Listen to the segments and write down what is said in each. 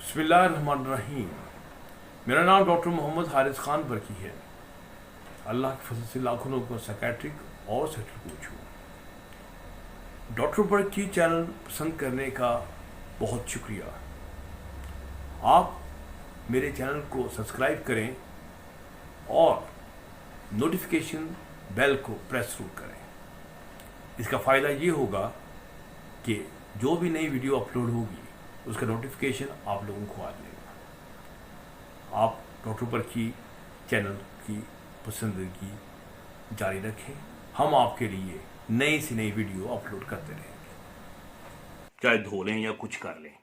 बिस्मिल्लाहिर्रहमानिर्रहीम। मेरा नाम डॉक्टर मोहम्मद हारिस खान बरकी है। अल्लाह के फजल से लाखों लोगों को साइकेट्रिक और सेक्टर कोच हूँ। डॉक्टर बरकी चैनल पसंद करने का बहुत शुक्रिया। आप मेरे चैनल को सब्सक्राइब करें और नोटिफिकेशन बेल को प्रेस जरूर करें। इसका फ़ायदा ये होगा कि जो भी नई वीडियो अपलोड होगी उसका नोटिफिकेशन आप लोगों को आ जाएगा। आप डॉक्टर बरकी चैनल की पसंदगी जारी रखें। हम आपके लिए नई से नई वीडियो अपलोड करते रहेंगे, चाहे धो लें या कुछ कर लें।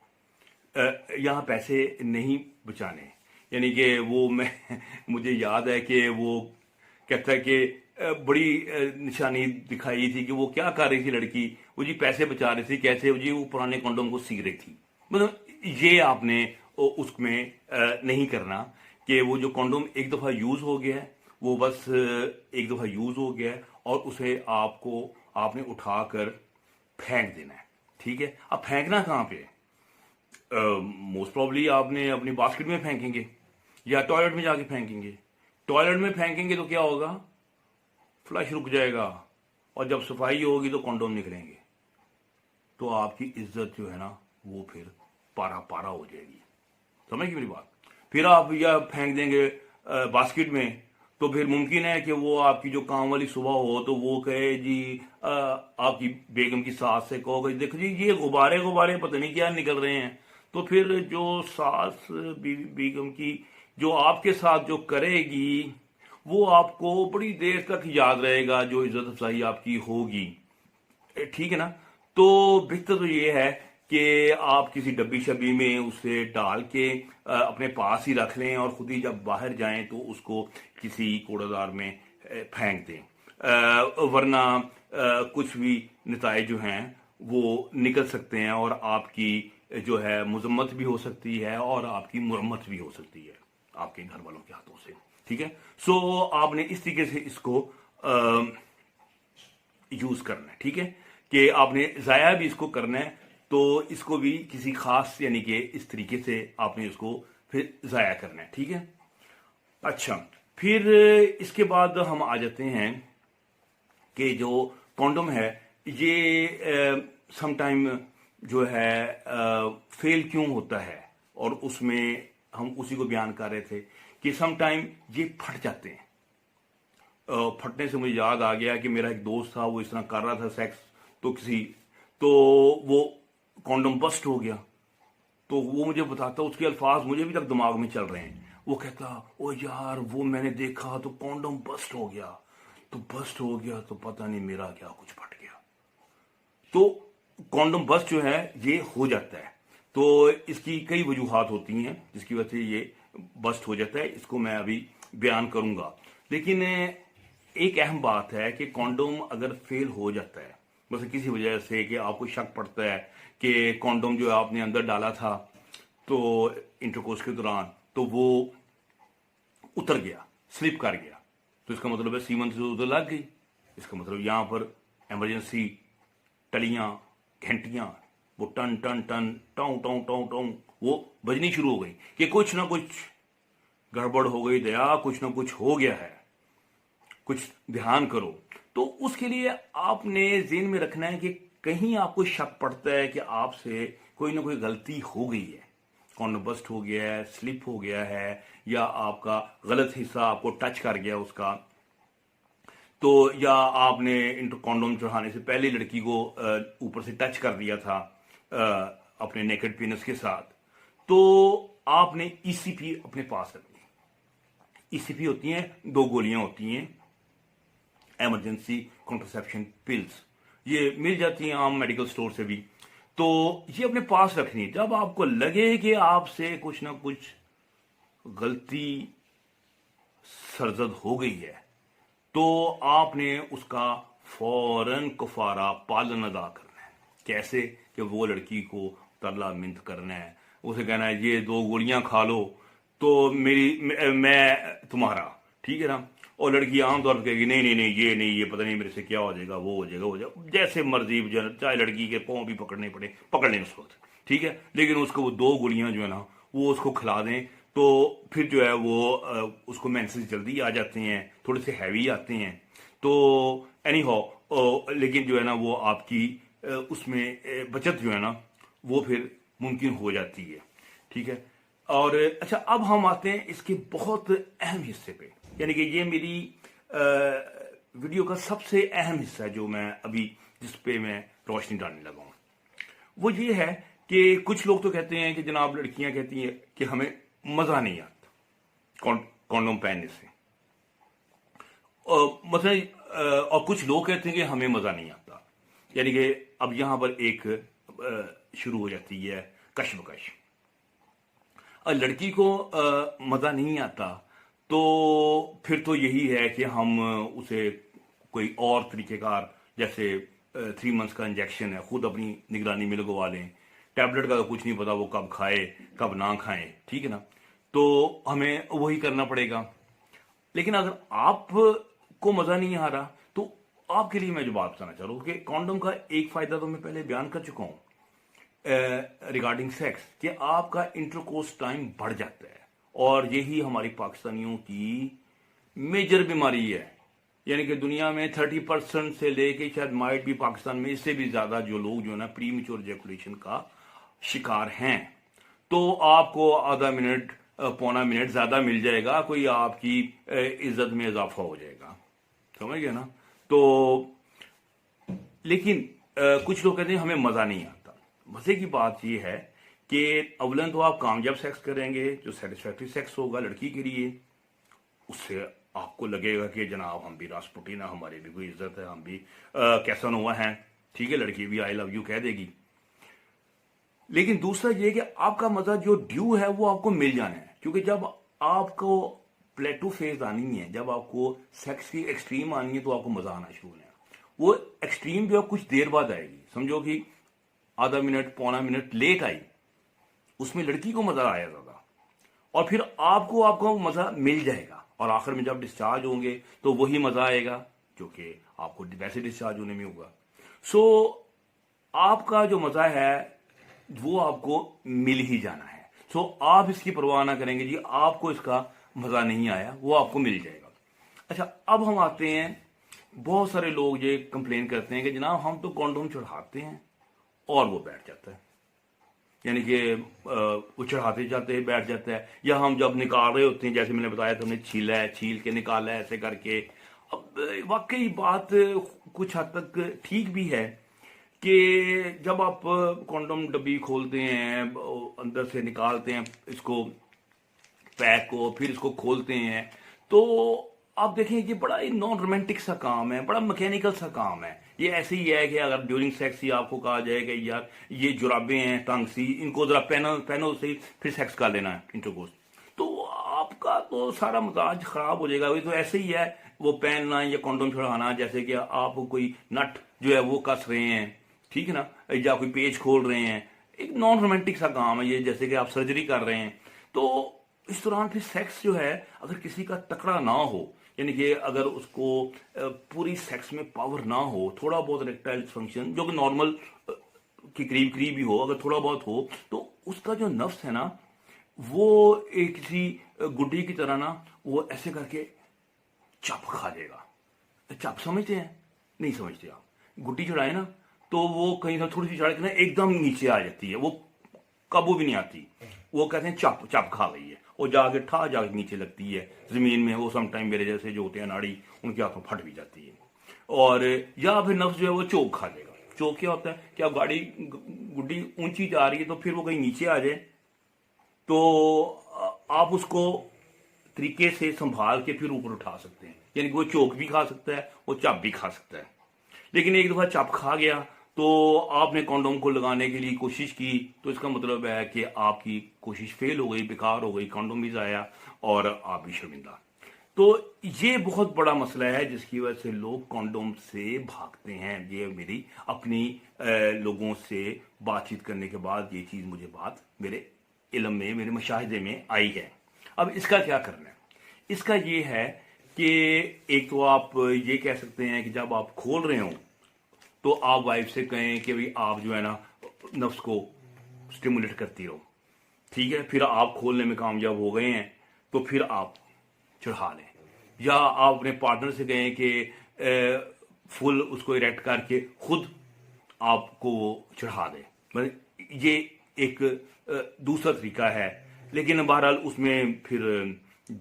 यहाँ पैसे नहीं बचाने, यानी कि वो मुझे याद है कि वो कहता है कि बड़ी निशानी दिखाई थी कि वो क्या कर रही थी लड़की, वो जी पैसे बचा रही थी। कैसे? वो जी वो पुराने कंडोम को सी रही थी। मतलब ये आपने उसमें नहीं करना कि वो जो कंडोम एक दफ़ा यूज़ हो गया है, वो बस एक दफ़ा यूज़ हो गया है और उसे आपने उठाकर फेंक देना है। ठीक है? अब फेंकना कहाँ पे? मोस्ट प्रॉब्ली आपने अपनी बास्केट में फेंकेंगे या टॉयलेट में जाके फेंकेंगे। टॉयलेट में फेंकेंगे तो क्या होगा? फ्लश रुक जाएगा और जब सफाई होगी तो कंडोम निकलेंगे, तो आपकी इज्जत जो है ना वो फिर पारा पारा हो जाएगी। समझ गई मेरी बात? फिर आप या फेंक देंगे बास्केट में, तो फिर मुमकिन है कि वो आपकी जो काम वाली सुबह हो तो वो कहे जी आपकी बेगम की सास से कहोगे देखो जी ये गुब्बारे गुब्बारे पता नहीं क्या निकल रहे हैं। तो फिर जो सास बेगम की जो आपके साथ जो करेगी वो आपको बड़ी देर तक याद रहेगा, जो इज्जत अफजाई आपकी होगी। ठीक है ना? तो बेहतर तो ये है कि आप किसी डब्बी शब्बी में उसे डाल के अपने पास ही रख लें और खुद ही जब बाहर जाएं तो उसको किसी कूड़ेदार में फेंक दें। वरना कुछ भी नताए जो हैं वो निकल सकते हैं और आपकी जो है मजम्मत भी हो सकती है और आपकी मुरम्मत भी हो सकती है आपके घर वालों के हाथों से। ठीक है? सो आपने इस तरीके से इसको यूज करना है। ठीक है? कि आपने ज़ाया भी इसको करना है, तो इसको भी किसी खास यानी कि इस तरीके से आपने इसको फिर ज़ाया करना है। ठीक है? अच्छा, फिर इसके बाद हम आ जाते हैं कि जो कॉन्डोम है ये समटाइम जो है फेल क्यों होता है, और उसमें हम उसी को बयान कर रहे थे कि समटाइम ये फट जाते हैं। फटने से मुझे याद आ गया कि मेरा एक दोस्त था, वो इस तरह कर रहा था सेक्स तो वो कॉन्डोम बस्ट हो गया। तो वो मुझे बताता, उसके अल्फाज मुझे भी तक दिमाग में चल रहे हैं। वो कहता ओ यार वो मैंने देखा तो कॉन्डोम बस्ट हो गया, तो बस्ट हो गया तो पता नहीं मेरा क्या कुछ फट गया। तो कॉन्डोम बस्ट जो है ये हो जाता है, तो इसकी कई वजूहात होती हैं जिसकी वजह से ये बस्ट हो जाता है। इसको मैं अभी बयान करूंगा, लेकिन एक अहम बात है कि कॉन्डोम अगर फेल हो जाता है बस किसी वजह से, कि आपको शक पड़ता है कि कॉन्डोम जो आपने अंदर डाला था तो इंटरकोर्स के दौरान तो वो उतर गया, स्लिप कर गया, तो इसका मतलब है सीमन से उधर लग गई। इसका मतलब यहाँ पर इमरजेंसी टलियाँ घंटियाँ वो टन टन टन टाऊ टाऊ टाऊ टाऊ वो बजनी शुरू हो गई कि कुछ ना कुछ गड़बड़ हो गई दया, कुछ ना कुछ हो गया है, कुछ ध्यान करो। तो उसके लिए आपने ज़हन में रखना है कि कहीं आपको शक पड़ता है कि आपसे कोई ना कोई गलती हो गई है, कॉन्डोम बस्ट हो गया है, स्लिप हो गया है, या आपका गलत हिस्सा आपको टच कर गया उसका, तो या आपने इंटर कॉन्डोम चढ़ाने से पहले लड़की को ऊपर से टच कर दिया था अपने नेकेड पेनिस के साथ, तो आपने ईसीपी अपने पास रखनी। ईसीपी होती हैं, 2 गोलियां होती हैं, इमरजेंसी कॉन्ट्रासेप्शन पिल्स, ये मिल जाती हैं आम मेडिकल स्टोर से भी। तो ये अपने पास रखनी है। जब आपको लगे कि आपसे कुछ ना कुछ गलती सरजद हो गई है तो आपने उसका फौरन कफारा पालन अदा करना है। कैसे? कि वो लड़की को तरला मिन्त करना है, उसे कहना है ये 2 गोलियां खा लो तो मैं तुम्हारा। ठीक है ना? और लड़की आमतौर पर कहेगी नहीं नहीं नहीं ये पता नहीं मेरे से क्या हो जाएगा, वो हो जाएगा, जैसे मर्जी, चाहे लड़की के पाँव भी पकड़ने पड़े, पकड़ लें उस वक्त। ठीक है? लेकिन उसको वो 2 गोलियां जो है ना वो उसको खिला दें तो फिर जो है वो उसको मेंसेस जल्दी आ जाते हैं, थोड़े से हैवी आते हैं। तो एनी हाउ लेकिन जो है ना वो आपकी उसमें बचत जो है ना वो फिर मुमकिन हो जाती है, ठीक है। और अच्छा, अब हम आते हैं इसके बहुत अहम हिस्से पे, यानी कि ये मेरी वीडियो का सबसे अहम हिस्सा है जो मैं अभी जिस पे मैं रोशनी डालने लगा हूँ। वो ये है कि कुछ लोग तो कहते हैं कि जनाब, लड़कियां कहती हैं कि हमें मजा नहीं आता कॉन्डोम पहनने से, मतलब और कुछ लोग कहते हैं कि हमें मजा नहीं आता। यानी कि अब यहां पर एक शुरू हो जाती है कश्मकश। और लड़की को मजा नहीं आता तो फिर तो यही है कि हम उसे कोई और तरीकेकार, जैसे 3 मंथ्स का इंजेक्शन है, खुद अपनी निगरानी में लगवा लें। टैबलेट का तो कुछ नहीं पता वो कब खाए कब ना खाए, ठीक है ना, तो हमें वही करना पड़ेगा। लेकिन अगर आप को मजा नहीं आ रहा तो आपके लिए मैं जो बात बताना चाह रहा हूँ कि कॉन्डोम का एक फायदा तो मैं पहले बयान कर चुका हूँ रिगार्डिंग सेक्स, कि आपका इंटरकोर्स टाइम बढ़ जाता है। और यही हमारी पाकिस्तानियों की मेजर बीमारी है। यानी कि दुनिया में 30% से लेके शायद माइट भी पाकिस्तान में इससे भी ज्यादा जो लोग जो है ना प्री मैच्योर इजैकुलेशन का शिकार हैं। तो आपको आधा मिनट पौना मिनट ज्यादा मिल जाएगा, कोई आपकी इज्जत में इजाफा हो जाएगा, समझ गए ना। तो लेकिन कुछ लोग कहते हैं हमें मजा नहीं आता। मजे की बात यह है कि अवलन तो आप कामयाब सेक्स करेंगे, जो सेटिस्फैक्टरी सेक्स होगा लड़की के लिए, उससे आपको लगेगा कि जनाब हम भी रासपुटीन, हमारी भी कोई इज्जत है, हम भी कैसा हुआ है, ठीक है, लड़की भी आई लव यू कह देगी। लेकिन दूसरा ये कि आपका मजा जो ड्यू है वो आपको मिल जाना है, क्योंकि जब आपको प्लेटो फेज आनी है, जब आपको सेक्स की एक्सट्रीम आनी है तो आपको मजा आना शुरू होना है। वो एक्सट्रीम जो है कुछ देर बाद आएगी, समझो कि आधा मिनट पौना मिनट लेट आई, उसमें लड़की को मजा आया ज्यादा, और फिर आपको मजा मिल जाएगा, और आखिर में जब डिस्चार्ज होंगे तो वही मजा आएगा जो कि आपको वैसे डिस्चार्ज होने में होगा। सो आपका जो मजा है वो आपको मिल ही जाना है। सो आप इसकी परवाह ना करेंगे जी आपको इसका मजा नहीं आया, वो आपको मिल जाएगा। अच्छा, अब हम आते हैं, बहुत सारे लोग ये कंप्लेन करते हैं कि जनाब हम तो कॉन्डोम चढ़ाते हैं और वो बैठ जाता है, यानी कि वो चढ़ाते जाते हैं बैठ जाता है, या हम जब निकाल रहे होते हैं, जैसे मैंने बताया था, हमने छीला है, छील के निकाला है, ऐसे करके। अब वाकई बात कुछ हद तक ठीक भी है कि जब आप कॉन्डोम डब्बी खोलते हैं, अंदर से निकालते हैं इसको पैक को, फिर इसको खोलते हैं, तो आप देखें ये बड़ा ही नॉन रोमांटिक सा काम है, बड़ा मैकेनिकल सा काम है। ये ऐसे ही है कि अगर ड्यूरिंग सेक्स ही आपको कहा जाए कि यार ये जुराबें हैं टंग सी, इनको जरा पहनो से फिर सेक्स कर लेना है इंटरकोर्स, तो आपका तो सारा मिजाज खराब हो जाएगा। वही तो ऐसे ही है वो पहनना या कॉन्डोम चढ़ाना, जैसे कि आप कोई नट जो है वो कस रहे हैं, ठीक है ना, या कोई पेज खोल रहे हैं, एक नॉन रोमांटिक सा काम है ये, जैसे कि आप सर्जरी कर रहे हैं। तो इस दौरान फिर सेक्स जो है अगर किसी का तकड़ा ना हो, यानी कि अगर उसको पूरी सेक्स में पावर ना हो, थोड़ा बहुत इरेक्टाइल फंक्शन जो कि नॉर्मल के करीब करीब ही हो, अगर थोड़ा बहुत हो, तो उसका जो नफ्स है ना वो एक किसी गुड्डी की तरह ना वो ऐसे करके चप खा जाएगा। चप समझते हैं? नहीं समझते आप। गुड्डी चढ़ाए ना तो वो कहीं थोड़ी सी चढ़ के ना एकदम नीचे आ जाती है, वो काबू भी नहीं आती, वो कहते हैं चप चप खा गई है, और जाके जाके नीचे लगती है जमीन में। वो समटाइम मेरे जैसे जो होते हैं नाड़ी, उनके हाथों फट भी जाती है। और या फिर नफ्स जो है वो चोक खा जाएगा। चोक क्या होता है कि आप गाड़ी गुड्डी ऊंची जा रही है तो फिर वो कहीं नीचे आ जाए तो आप उसको तरीके से संभाल के फिर ऊपर उठा सकते हैं, यानी कि वो चोक भी खा सकता है, वो चप भी खा सकता है। लेकिन एक दफा चप खा गया तो आपने कॉन्डोम को लगाने के लिए कोशिश की, तो इसका मतलब है कि आपकी कोशिश फेल हो गई, बेकार हो गई, कॉन्डोम भी जाया और आप भी शर्मिंदा। तो ये बहुत बड़ा मसला है जिसकी वजह से लोग कॉन्डोम से भागते हैं। ये मेरी अपनी लोगों से बातचीत करने के बाद ये चीज मुझे बात मेरे इल्म में, मेरे मुशाहिदे में आई है। अब इसका क्या करना है? इसका ये है कि एक तो आप ये कह सकते हैं कि जब आप खोल रहे हो तो आप वाइफ से कहें कि भाई आप जो है ना नफ्स को स्टिमुलेट करती रहो, ٹھیک ہے، پھر آپ کھولنے میں کامیاب ہو گئے ہیں تو پھر آپ چڑھا لیں، یا آپ اپنے پارٹنر سے کہیں کہ فل اس کو اریکٹ کر کے خود آپ کو وہ چڑھا دیں، یہ ایک دوسرا طریقہ ہے. لیکن بہرحال اس میں پھر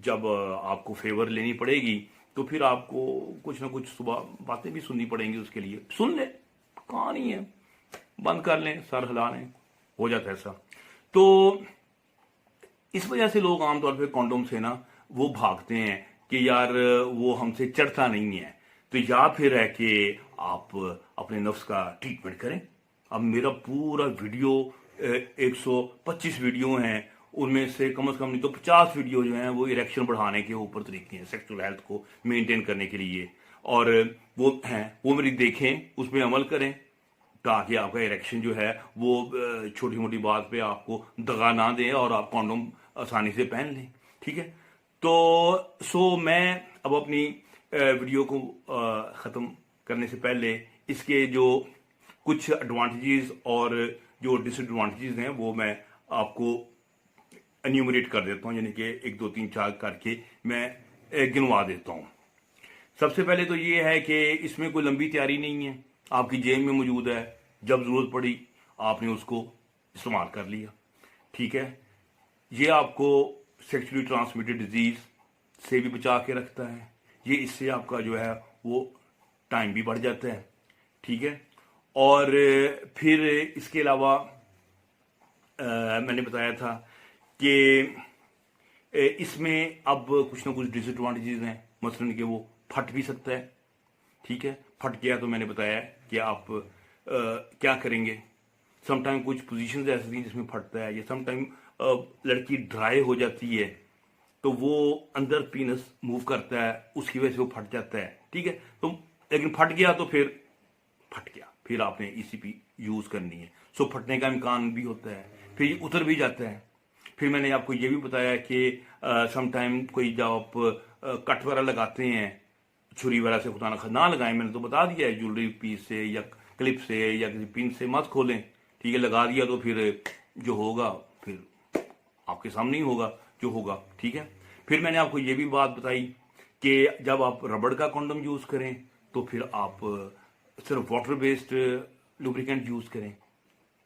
جب آپ کو فیور لینی پڑے گی تو پھر آپ کو کچھ نہ کچھ صبح باتیں بھی سننی پڑیں گی. اس کے لیے سن لیں، کہانی ہے، بند کر لیں، سر ہلا لیں، ہو جاتا ہے ایسا. تو اس وجہ سے لوگ عام طور پہ کانڈوم سے نا وہ بھاگتے ہیں کہ یار وہ ہم سے چڑھتا نہیں ہے. تو یا پھر ہے کہ آپ اپنے نفس کا ٹریٹمنٹ کریں. اب میرا پورا ویڈیو 125 ویڈیو ہیں، ان میں سے کم از کم نہیں تو 50 ویڈیو جو ہیں وہ اریکشن بڑھانے کے اوپر طریقے ہیں، سیکسول ہیلتھ کو مینٹین کرنے کے لیے، اور وہ ہیں، وہ میری دیکھیں، اس پہ عمل کریں تاکہ آپ کا اریکشن جو ہے وہ چھوٹی موٹی بات پہ آپ کو دغا نہ دیں اور آپ کانڈوم آسانی سے پہن لیں. ٹھیک ہے، تو میں اب اپنی ویڈیو کو ختم کرنے سے پہلے اس کے جو کچھ ایڈوانٹیجز اور جو ڈس ایڈوانٹیجز ہیں وہ میں آپ کو انیومریٹ کر دیتا ہوں، یعنی کہ 1 2 3 4 کر کے میں گنوا دیتا ہوں. سب سے پہلے تو یہ ہے کہ اس میں کوئی لمبی تیاری نہیں ہے، آپ کی جیب میں موجود ہے، جب ضرورت پڑی آپ نے اس کو استعمال کر لیا. ٹھیک ہے، یہ آپ کو سیکچولی ٹرانسمیٹڈ ڈیزیز سے بھی بچا کے رکھتا ہے، یہ اس سے آپ کا جو ہے وہ ٹائم بھی بڑھ جاتا ہے. ٹھیک ہے، اور پھر اس کے علاوہ میں نے بتایا تھا کہ اس میں اب کچھ نہ کچھ ڈس ایڈوانٹیجز ہیں، مثلاً کہ وہ پھٹ بھی سکتا ہے. ٹھیک ہے، پھٹ گیا تو میں نے بتایا کہ آپ کیا کریں گے. سم ٹائم کچھ پوزیشنز ایسی ہیں جس میں پھٹتا ہے، یا سم ٹائم لڑکی ڈرائی ہو جاتی ہے تو وہ اندر پینس موو کرتا ہے، اس کی وجہ سے وہ پھٹ جاتا ہے. ٹھیک ہے، تو لیکن پھٹ گیا تو پھر پھٹ گیا، پھر آپ نے ای سی پی یوز کرنی ہے. سو پھٹنے کا امکان بھی ہوتا ہے، پھر یہ اتر بھی جاتا ہے. پھر میں نے آپ کو یہ بھی بتایا کہ سم ٹائم کوئی جب آپ کٹ وغیرہ لگاتے ہیں چھری وغیرہ سے، خدا نہ لگائیں، میں نے تو بتا دیا ہے، جولری پیس سے یا کلپ سے یا کسی پن سے مت کھولیں. ٹھیک ہے، لگا دیا تو پھر جو ہوگا پھر آپ کے سامنے ہی ہوگا جو ہوگا. ٹھیک ہے، پھر میں نے آپ کو یہ بھی بات بتائی کہ جب آپ ربڑ کا کانڈوم یوز کریں تو پھر آپ صرف واٹر بیسڈ لوبریکینٹ یوز کریں،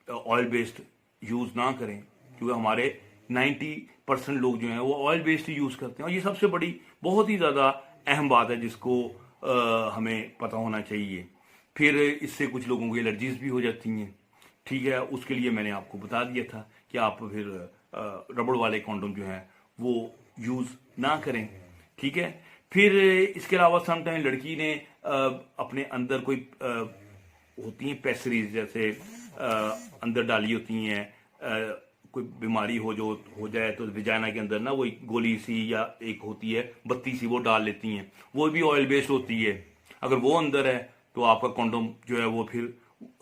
آئل بیسڈ یوز نہ کریں، کیونکہ ہمارے 90% لوگ جو ہیں وہ آئل بیسڈ یوز کرتے ہیں. اور یہ سب سے بڑی بہت ہی زیادہ اہم بات ہے جس کو ہمیں پتہ ہونا چاہیے. پھر اس سے کچھ لوگوں کو الرجیز بھی ہو جاتی ہیں. ٹھیک ہے، اس کے لیے میں نے آپ کو بتا دیا تھا کہ آپ پھر ربڑ والے کانڈوم جو ہیں وہ یوز نہ کریں. ٹھیک ہے، پھر اس کے علاوہ سم ٹائم لڑکی نے اپنے اندر کوئی ہوتی ہیں پیسریز جیسے اندر ڈالی ہوتی ہیں، کوئی بیماری ہو جائے تو ویجائنا کے اندر نا وہ گولی سی یا ایک ہوتی ہے بتی سی وہ ڈال لیتی ہیں، وہ بھی آئل بیسڈ ہوتی ہے. اگر وہ اندر ہے تو آپ کا کانڈوم جو ہے وہ پھر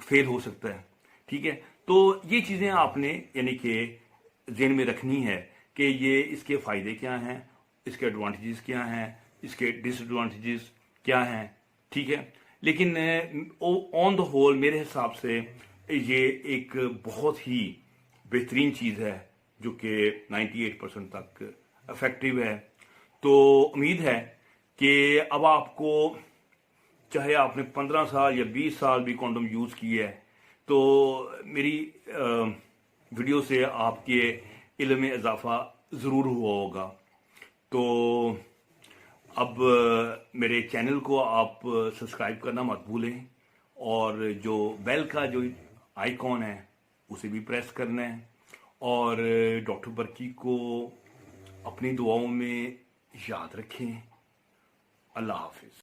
فیل ہو سکتا ہے. ٹھیک ہے، تو یہ چیزیں آپ نے یعنی کہ ذہن میں رکھنی ہے کہ یہ اس کے فائدے کیا ہیں، اس کے ایڈوانٹیجز کیا ہیں، اس کے ڈس ایڈوانٹیجز کیا ہیں. ٹھیک ہے، لیکن آن دا ہول میرے حساب سے یہ ایک بہت ہی بہترین چیز ہے جو کہ 98% تک افیکٹو ہے. تو امید ہے کہ اب آپ کو چاہے آپ نے 15 سال یا 20 سال بھی کانڈوم یوز کیا ہے تو میری ویڈیو سے آپ کے علم میں اضافہ ضرور ہوا ہوگا. تو اب میرے چینل کو آپ سبسکرائب کرنا مت بھولیں، اور جو بیل کا جو آئیکن ہے اسے بھی پریس کرنا ہے. اور ڈاکٹر برکی کو اپنی دعاؤں میں یاد رکھیں. اللہ حافظ.